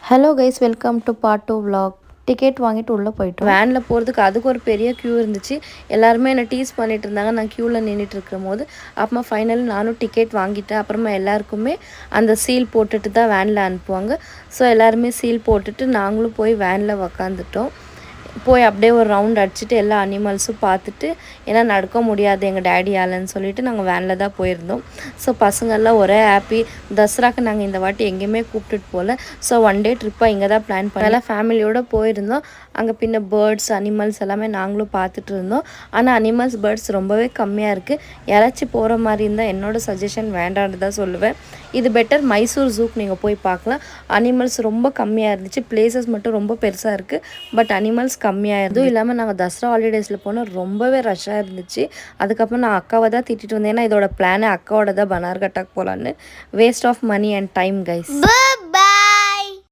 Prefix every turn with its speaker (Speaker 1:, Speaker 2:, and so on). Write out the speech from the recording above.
Speaker 1: Hello guys, welcome to part 2 vlog. Ticket வாங்கிட்டு உள்ளே போயிட்டோம். வேனில் போகிறதுக்கு அதுக்கு ஒரு பெரிய க்யூ இருந்துச்சு. எல்லாருமே என்னை டீஸ் பண்ணிட்டு இருந்தாங்க. நான் க்யூவில் நின்றுட்டு இருக்கும் போது அப்புறமா ஃபைனல் நானும் டிக்கெட் வாங்கிட்டேன். அப்புறமா எல்லாருக்குமே அந்த சீல் போட்டுட்டு தான் வேனில் அனுப்புவாங்க. ஸோ எல்லாருமே சீல் போட்டுட்டு நாங்களும் போய் வேனில் உக்காந்துட்டோம். போய் அப்படியே ஒரு ரவுண்ட் அடிச்சுட்டு எல்லா அனிமல்ஸும் பார்த்துட்டு, ஏன்னா நடக்க முடியாது எங்கள் டேடியாலன்னு சொல்லிட்டு நாங்கள் வேனில் தான் போயிருந்தோம். ஸோ பசங்கள்லாம் ஒரே ஹாப்பி. தசராக்கு நாங்கள் இந்த வாட்டி எங்கேயுமே கூப்பிட்டுட்டு போகல. ஸோ ஒன் டே ட்ரிப்பாக இங்கே தான் பிளான் பண்ணி எல்லாம் ஃபேமிலியோடு போயிருந்தோம். அங்கே பின்ன பேர்ட்ஸ் அனிமல்ஸ் எல்லாமே நாங்களும் பார்த்துட்டு இருந்தோம். ஆனால் அனிமல்ஸ் பேர்ட்ஸ் ரொம்பவே கம்மியாக இருக்குது. யாராச்சும் போகிற மாதிரி இருந்தால் என்னோடய சஜஷன் வேண்டான்னு தான் சொல்லுவேன். இது பெட்டர் மைசூர் ஜூக்கு நீங்கள் போய் பார்க்கலாம். அனிமல்ஸ் ரொம்ப கம்மியாக இருந்துச்சு. பிளேசஸ் மட்டும் ரொம்ப பெருசாக இருக்குது, பட் அனிமல்ஸ் கம்மியாக இருந்தும் இல்லாமல் நாங்கள் தசரா ஹாலிடேஸில் போனால் ரொம்பவே ரஷ்ஷாக இருந்துச்சு. அதுக்கப்புறம் நான் அக்காவை தான் திட்டிட்டு வந்தேன். ஏன்னா இதோட பிளானே அக்காவோட தான் பனார்கட்டாக்கு போகலான்னு. Waste of money and time guys.